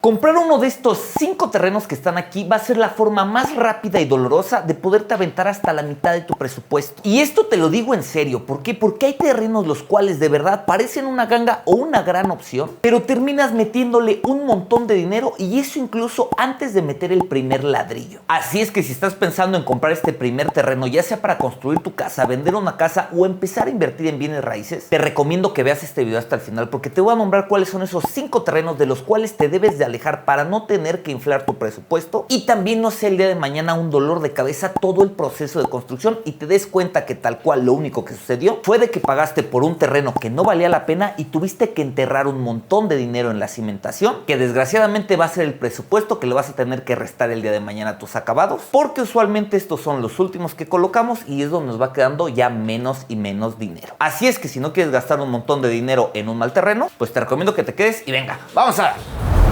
Comprar uno de estos 5 terrenos que están aquí va a ser la forma más rápida y dolorosa de poderte aventar hasta la mitad de tu presupuesto. Y esto te lo digo en serio, ¿por qué? Porque hay terrenos los cuales de verdad parecen una ganga o una gran opción, pero terminas metiéndole un montón de dinero y eso incluso antes de meter el primer ladrillo. Así es que si estás pensando en comprar este primer terreno, ya sea para construir tu casa, vender una casa o empezar a invertir en bienes raíces, te recomiendo que veas este video hasta el final porque te voy a nombrar cuáles son esos 5 terrenos de los cuales te debes de alejar para no tener que inflar tu presupuesto y también no sea el día de mañana un dolor de cabeza todo el proceso de construcción y te des cuenta que tal cual lo único que sucedió fue de que pagaste por un terreno que no valía la pena y tuviste que enterrar un montón de dinero en la cimentación, que desgraciadamente va a ser el presupuesto que le vas a tener que restar el día de mañana a tus acabados, porque usualmente estos son los últimos que colocamos y es donde nos va quedando ya menos y menos dinero. Así es que si no quieres gastar un montón de dinero en un mal terreno, pues te recomiendo que te quedes y venga, vamos a ver.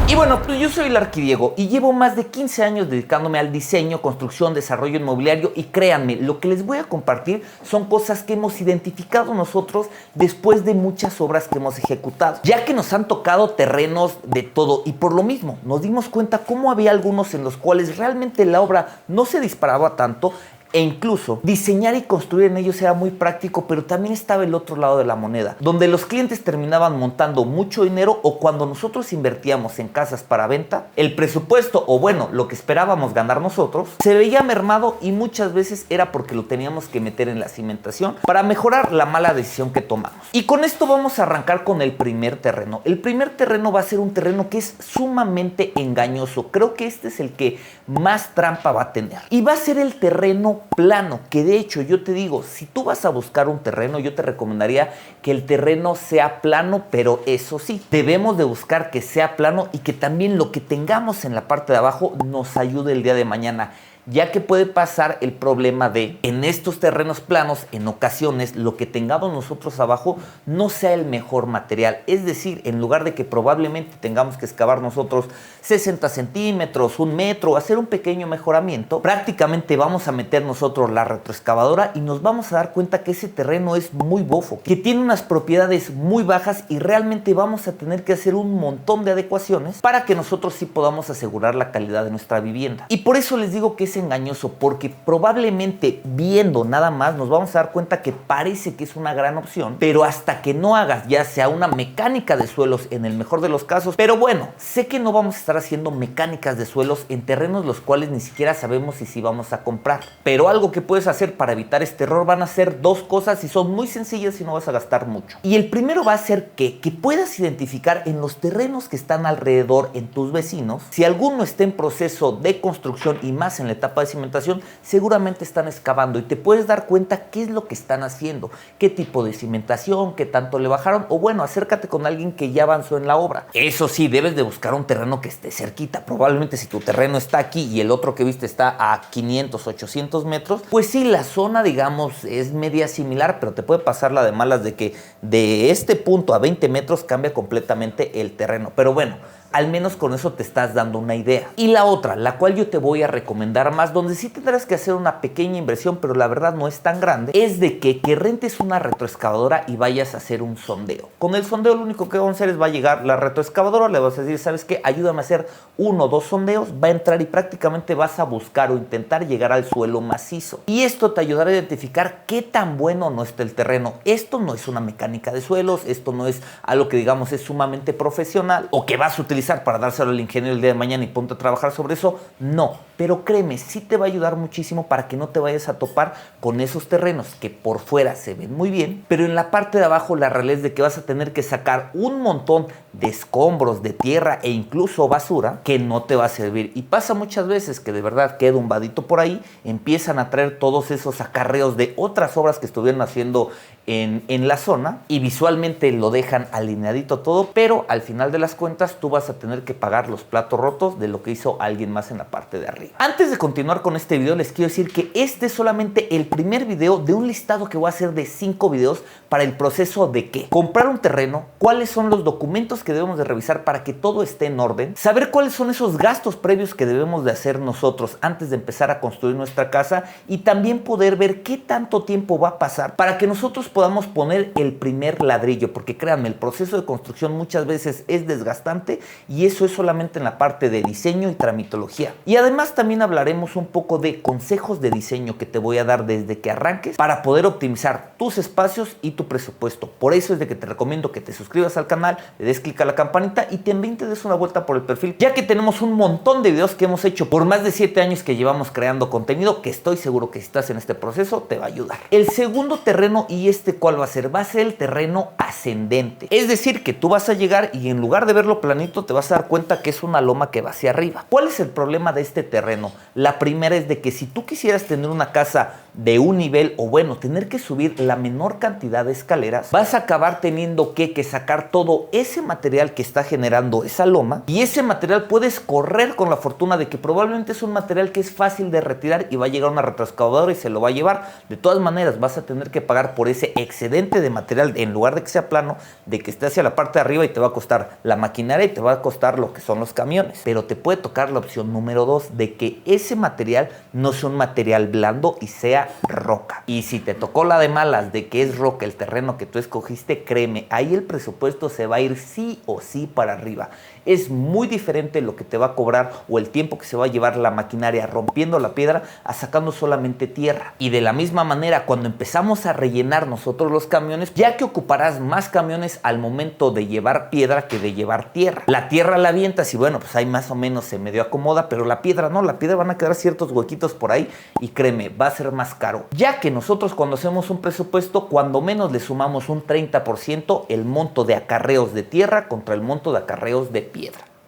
Y bueno, pues yo soy el Arquidiego y llevo más de 15 años dedicándome al diseño, construcción, desarrollo inmobiliario y créanme, lo que les voy a compartir son cosas que hemos identificado nosotros después de muchas obras que hemos ejecutado, ya que nos han tocado terrenos de todo y por lo mismo nos dimos cuenta cómo había algunos en los cuales realmente la obra no se disparaba tanto e incluso diseñar y construir en ellos era muy práctico, pero también estaba el otro lado de la moneda, donde los clientes terminaban montando mucho dinero o cuando nosotros invertíamos en casas para venta, el presupuesto o bueno, lo que esperábamos ganar nosotros, se veía mermado y muchas veces era porque lo teníamos que meter en la cimentación para mejorar la mala decisión que tomamos. Y con esto vamos a arrancar con el primer terreno. El primer terreno va a ser un terreno que es sumamente engañoso. Creo que este es el que más trampa va a tener. Y va a ser el terreno plano, que de hecho yo te digo, si tú vas a buscar un terreno, yo te recomendaría que el terreno sea plano, pero eso sí, debemos de buscar que sea plano y que también lo que tengamos en la parte de abajo nos ayude el día de mañana, ya que puede pasar el problema de en estos terrenos planos, en ocasiones lo que tengamos nosotros abajo no sea el mejor material, es decir, en lugar de que probablemente tengamos que excavar nosotros 60 centímetros, 1 metro, hacer un pequeño mejoramiento, prácticamente vamos a meter nosotros la retroexcavadora y nos vamos a dar cuenta que ese terreno es muy bofo, que tiene unas propiedades muy bajas y realmente vamos a tener que hacer un montón de adecuaciones para que nosotros sí podamos asegurar la calidad de nuestra vivienda. Y por eso les digo que es engañoso, porque probablemente viendo nada más nos vamos a dar cuenta que parece que es una gran opción, pero hasta que no hagas ya sea una mecánica de suelos en el mejor de los casos, pero bueno, sé que no vamos a estar haciendo mecánicas de suelos en terrenos los cuales ni siquiera sabemos si vamos a comprar, pero algo que puedes hacer para evitar este error van a ser 2 cosas y son muy sencillas y no vas a gastar mucho. Y el primero va a ser que puedas identificar en los terrenos que están alrededor en tus vecinos, si alguno está en proceso de construcción y más en la etapa de cimentación, seguramente están excavando y te puedes dar cuenta qué es lo que están haciendo, qué tipo de cimentación, qué tanto le bajaron o bueno, acércate con alguien que ya avanzó en la obra. Eso sí, debes de buscar un terreno que esté cerquita. Probablemente si tu terreno está aquí y el otro que viste está a 500, 800 metros, pues sí, la zona digamos es media similar, pero te puede pasar la de malas de que de este punto a 20 metros cambia completamente el terreno. Pero bueno, al menos con eso te estás dando una idea. Y la otra, la cual yo te voy a recomendar más, donde sí tendrás que hacer una pequeña inversión, pero la verdad no es tan grande, es de que rentes una retroexcavadora y vayas a hacer un sondeo. Con el sondeo lo único que vamos a hacer es va a llegar la retroexcavadora, le vas a decir, ¿sabes qué? Ayúdame a hacer 1 o 2 sondeos, va a entrar y prácticamente vas a buscar o intentar llegar al suelo macizo. Y esto te ayudará a identificar qué tan bueno no está el terreno. Esto no es una mecánica de suelos, esto no es algo que digamos es sumamente profesional o que vas a utilizar para dárselo al ingeniero el día de mañana y ponte a trabajar sobre eso, no, pero créeme, sí te va a ayudar muchísimo para que no te vayas a topar con esos terrenos que por fuera se ven muy bien, pero en la parte de abajo la realidad es de que vas a tener que sacar un montón de escombros, de tierra e incluso basura que no te va a servir. Y pasa muchas veces que de verdad queda un vadito por ahí, empiezan a traer todos esos acarreos de otras obras que estuvieron haciendo en la zona y visualmente lo dejan alineadito todo, pero al final de las cuentas tú vas a tener que pagar los platos rotos de lo que hizo alguien más en la parte de arriba. Antes de continuar con este video les quiero decir que este es solamente el primer video de un listado que voy a hacer de 5 videos para el proceso de ¿qué? Comprar un terreno, cuáles son los documentos que debemos de revisar para que todo esté en orden, saber cuáles son esos gastos previos que debemos de hacer nosotros antes de empezar a construir nuestra casa y también poder ver qué tanto tiempo va a pasar para que nosotros podamos poner el primer ladrillo, porque créanme, el proceso de construcción muchas veces es desgastante y eso es solamente en la parte de diseño y tramitología. Y además también hablaremos un poco de consejos de diseño que te voy a dar desde que arranques para poder optimizar tus espacios y tu presupuesto. Por eso es de que te recomiendo que te suscribas al canal, le des clic a la campanita y también te des una vuelta por el perfil, ya que tenemos un montón de videos que hemos hecho por más de 7 años que llevamos creando contenido, que estoy seguro que si estás en este proceso te va a ayudar. El segundo terreno, y ¿cuál va a ser? Va a ser el terreno ascendente. Es decir, que tú vas a llegar y en lugar de verlo planito te vas a dar cuenta que es una loma que va hacia arriba. ¿Cuál es el problema de este terreno? La primera es de que si tú quisieras tener una casa de un nivel, o bueno, tener que subir la menor cantidad de escaleras, vas a acabar teniendo que sacar todo ese material que está generando esa loma, y ese material puedes correr con la fortuna de que probablemente es un material que es fácil de retirar y va a llegar una retroexcavadora y se lo va a llevar. De todas maneras vas a tener que pagar por ese excedente de material, en lugar de que sea plano, de que esté hacia la parte de arriba, y te va a costar la maquinaria y te va a costar lo que son los camiones. Pero te puede tocar la opción número 2 de que ese material no sea un material blando y sea roca. Y si te tocó la de malas de que es roca el terreno que tú escogiste, créeme, ahí el presupuesto se va a ir sí o sí para arriba. Es muy diferente lo que te va a cobrar o el tiempo que se va a llevar la maquinaria rompiendo la piedra a sacando solamente tierra. Y de la misma manera, cuando empezamos a rellenar nosotros los camiones, ya que ocuparás más camiones al momento de llevar piedra que de llevar tierra. La tierra la avientas y bueno, pues ahí más o menos se medio acomoda, pero la piedra no, la piedra van a quedar ciertos huequitos por ahí y créeme, va a ser más caro. Ya que nosotros cuando hacemos un presupuesto, cuando menos le sumamos un 30% el monto de acarreos de tierra contra el monto de acarreos de piedra.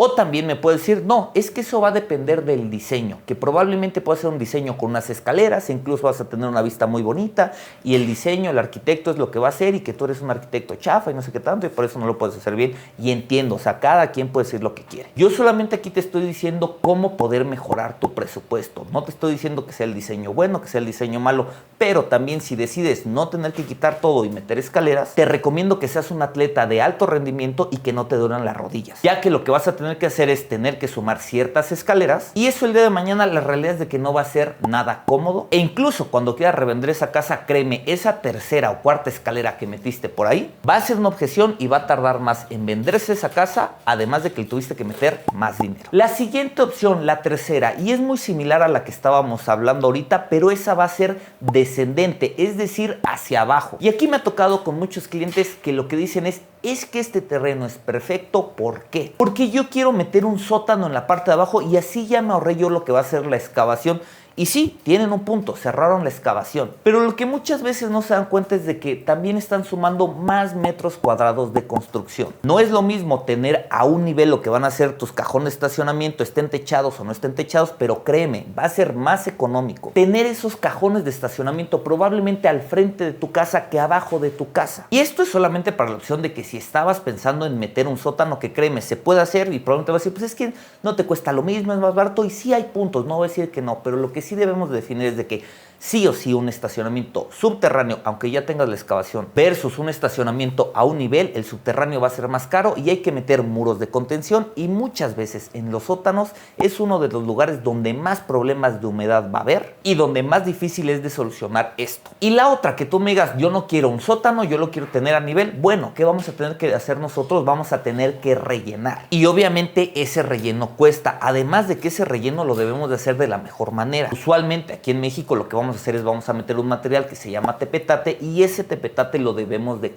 O también me puede decir, no, es que eso va a depender del diseño, que probablemente puede ser un diseño con unas escaleras, incluso vas a tener una vista muy bonita, y el diseño, el arquitecto es lo que va a hacer, y que tú eres un arquitecto chafa y no sé qué tanto, y por eso no lo puedes hacer bien. Y entiendo, o sea, cada quien puede decir lo que quiere. Yo solamente aquí te estoy diciendo cómo poder mejorar tu presupuesto. No te estoy diciendo que sea el diseño bueno, que sea el diseño malo, pero también si decides no tener que quitar todo y meter escaleras, te recomiendo que seas un atleta de alto rendimiento y que no te duelan las rodillas, ya que lo que vas a tener que hacer es tener que sumar ciertas escaleras, y eso el día de mañana la realidad es de que no va a ser nada cómodo. E incluso cuando quieras revender esa casa, créeme, esa tercera o cuarta escalera que metiste por ahí va a ser una objeción y va a tardar más en venderse esa casa, además de que le tuviste que meter más dinero. La siguiente opción, la tercera, y es muy similar a la que estábamos hablando ahorita, pero esa va a ser descendente, es decir, hacia abajo. Y aquí me ha tocado con muchos clientes que lo que dicen es que este terreno es perfecto. ¿Por qué? Porque yo quiero meter un sótano en la parte de abajo y así ya me ahorré yo lo que va a ser la excavación. Y sí, tienen un punto, cerraron la excavación. Pero lo que muchas veces no se dan cuenta es de que también están sumando más metros cuadrados de construcción. No es lo mismo tener a un nivel lo que van a ser tus cajones de estacionamiento, estén techados o no estén techados, pero créeme, va a ser más económico tener esos cajones de estacionamiento probablemente al frente de tu casa que abajo de tu casa. Y esto es solamente para la opción de que si estabas pensando en meter un sótano, que créeme, se puede hacer, y probablemente vas a decir, pues es que no te cuesta lo mismo, es más barato, y sí hay puntos, no voy a decir que no, pero lo que sí debemos definir es de que sí o sí un estacionamiento subterráneo, aunque ya tengas la excavación, versus un estacionamiento a un nivel, el subterráneo va a ser más caro y hay que meter muros de contención, y muchas veces en los sótanos es uno de los lugares donde más problemas de humedad va a haber y donde más difícil es de solucionar esto. Y la otra, que tú me digas, yo no quiero un sótano, yo lo quiero tener a nivel, bueno, ¿qué vamos a tener que hacer nosotros? Vamos a tener que rellenar, y obviamente ese relleno cuesta, además de que ese relleno lo debemos de hacer de la mejor manera. Usualmente aquí en México lo que vamos a hacer es vamos a meter un material que se llama tepetate, y ese tepetate lo debemos de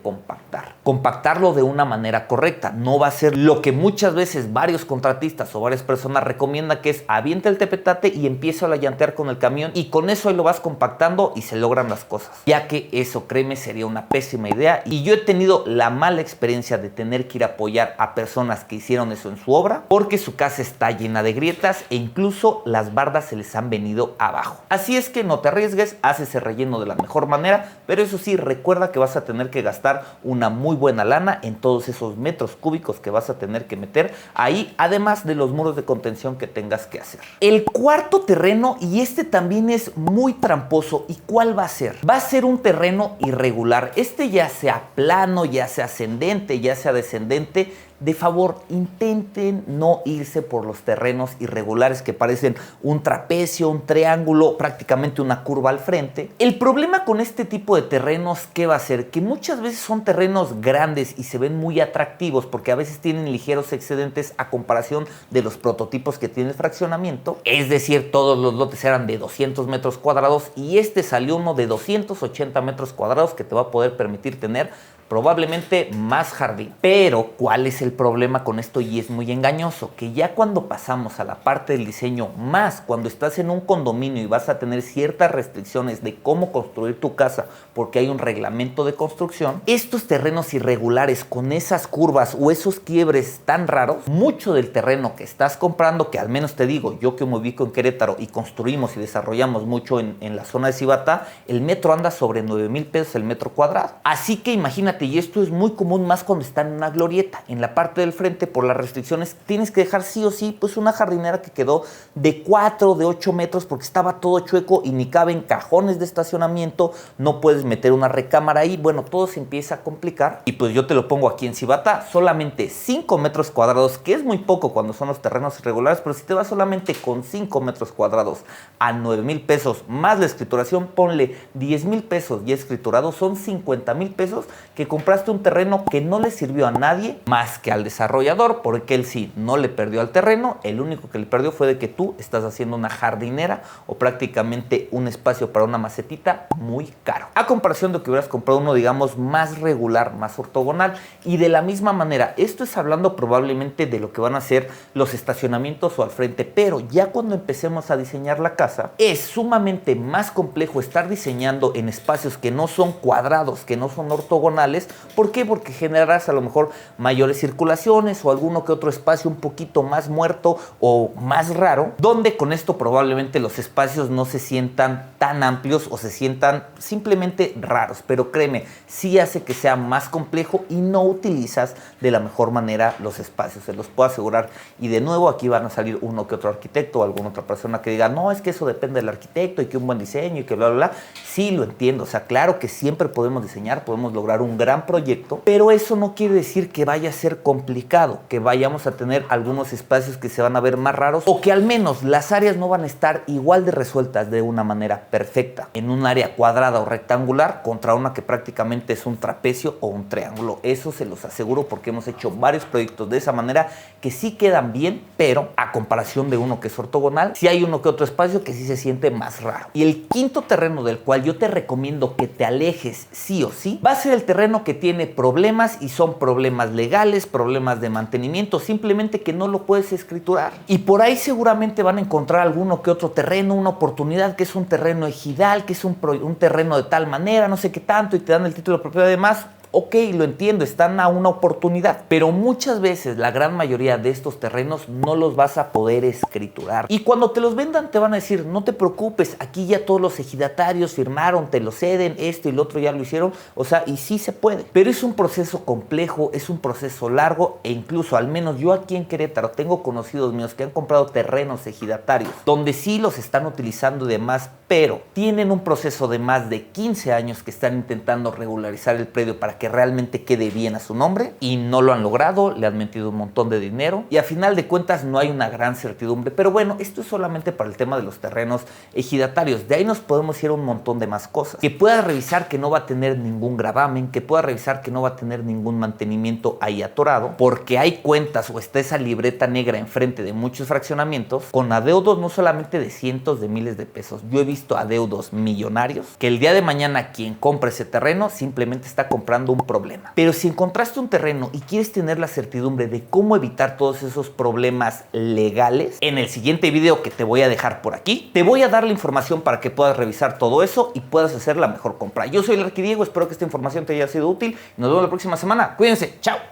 compactarlo de una manera correcta. No va a ser lo que muchas veces varios contratistas o varias personas recomiendan, que es avienta el tepetate y empieza a llantear con el camión, y con eso ahí lo vas compactando y se logran las cosas, ya que eso, créeme, sería una pésima idea. Y yo he tenido la mala experiencia de tener que ir a apoyar a personas que hicieron eso en su obra, porque su casa está llena de grietas e incluso las bardas se les han venido abajo. Así es que no te arriesgues, haz ese relleno de la mejor manera, pero eso sí, recuerda que vas a tener que gastar una muy buena lana en todos esos metros cúbicos que vas a tener que meter ahí, además de los muros de contención que tengas que hacer. El cuarto terreno, y este también es muy tramposo, ¿y cuál va a ser? Va a ser un terreno irregular. Este ya sea plano, ya sea ascendente, ya sea descendente, de favor, intenten no irse por los terrenos irregulares que parecen un trapecio, un triángulo, prácticamente una curva al frente. El problema con este tipo de terrenos, ¿qué va a ser? Que muchas veces son terrenos grandes y se ven muy atractivos porque a veces tienen ligeros excedentes a comparación de los prototipos que tiene el fraccionamiento. Es decir, todos los lotes eran de 200 metros cuadrados y este salió uno de 280 metros cuadrados que te va a poder permitir tener probablemente más jardín. Pero, ¿cuál es el problema con esto? Y es muy engañoso, que ya cuando pasamos a la parte del diseño, más cuando estás en un condominio y vas a tener ciertas restricciones de cómo construir tu casa, porque hay un reglamento de construcción, estos terrenos irregulares con esas curvas o esos quiebres tan raros, mucho del terreno que estás comprando, que al menos te digo, yo que me ubico en Querétaro y construimos y desarrollamos mucho en la zona de Cibatá, el metro anda sobre 9,000 pesos el metro cuadrado. Así que imagínate, y esto es muy común más cuando está en una glorieta. En la parte del frente, por las restricciones, tienes que dejar sí o sí pues una jardinera que quedó de 4, de 8 metros porque estaba todo chueco y ni caben cajones de estacionamiento, no puedes meter una recámara ahí. Bueno, todo se empieza a complicar y pues yo te lo pongo aquí en Cibatá, solamente 5 metros cuadrados, que es muy poco cuando son los terrenos irregulares, pero si te vas solamente con 5 metros cuadrados a 9,000 pesos más la escrituración, ponle 10,000 pesos y escriturado, son 50,000 pesos que compraste un terreno que no le sirvió a nadie más que al desarrollador, porque él sí no le perdió al terreno, el único que le perdió fue de que tú estás haciendo una jardinera o prácticamente un espacio para una macetita muy caro, a comparación de que hubieras comprado uno, digamos, más regular, más ortogonal. Y de la misma manera, esto es hablando probablemente de lo que van a ser los estacionamientos o al frente, pero ya cuando empecemos a diseñar la casa, es sumamente más complejo estar diseñando en espacios que no son cuadrados, que no son ortogonales. ¿Por qué? Porque generarás a lo mejor mayores circulaciones o alguno que otro espacio un poquito más muerto o más raro, donde con esto probablemente los espacios no se sientan tan amplios o se sientan simplemente raros. Pero créeme, sí hace que sea más complejo y no utilizas de la mejor manera los espacios, se los puedo asegurar. Y de nuevo aquí van a salir uno que otro arquitecto o alguna otra persona que diga, no, es que eso depende del arquitecto y que un buen diseño y que bla, bla, bla. Sí, lo entiendo, o sea, claro que siempre podemos diseñar, podemos lograr un gran proyecto, pero eso no quiere decir que vaya a ser complicado, que vayamos a tener algunos espacios que se van a ver más raros o que al menos las áreas no van a estar igual de resueltas de una manera perfecta en un área cuadrada o rectangular contra una que prácticamente es un trapecio o un triángulo. Eso se los aseguro porque hemos hecho varios proyectos de esa manera que sí quedan bien, pero a comparación de uno que es ortogonal, sí hay uno que otro espacio que sí se siente más raro. Y el quinto terreno del cual yo te recomiendo que te alejes sí o sí, va a ser el terreno que tiene problemas y son problemas legales, problemas de mantenimiento, simplemente que no lo puedes escriturar. Y por ahí seguramente van a encontrar alguno que otro terreno, una oportunidad que es un terreno ejidal, que es un terreno de tal manera, no sé qué tanto, y te dan el título de propiedad. Además, ok, lo entiendo, están a una oportunidad, pero muchas veces la gran mayoría de estos terrenos no los vas a poder escriturar. Y cuando te los vendan te van a decir, no te preocupes, aquí ya todos los ejidatarios firmaron, te lo ceden, esto y lo otro ya lo hicieron, o sea, y sí se puede. Pero es un proceso complejo, es un proceso largo e incluso, al menos yo aquí en Querétaro, tengo conocidos míos que han comprado terrenos ejidatarios, donde sí los están utilizando y demás, pero tienen un proceso de más de 15 años que están intentando regularizar el predio para que realmente quede bien a su nombre y no lo han logrado, le han metido un montón de dinero y a final de cuentas no hay una gran certidumbre. Pero bueno, esto es solamente para el tema de los terrenos ejidatarios. De ahí nos podemos ir a un montón de más cosas. Que puedas revisar que no va a tener ningún gravamen, que puedas revisar que no va a tener ningún mantenimiento ahí atorado, porque hay cuentas o está esa libreta negra enfrente de muchos fraccionamientos con adeudos no solamente de cientos de miles de pesos. Yo he visto adeudos millonarios que el día de mañana quien compra ese terreno simplemente está comprando un problema. Pero si encontraste un terreno y quieres tener la certidumbre de cómo evitar todos esos problemas legales, en el siguiente video que te voy a dejar por aquí, te voy a dar la información para que puedas revisar todo eso y puedas hacer la mejor compra. Yo soy el Arquidiego, espero que esta información te haya sido útil y nos vemos la próxima semana. Cuídense, chao.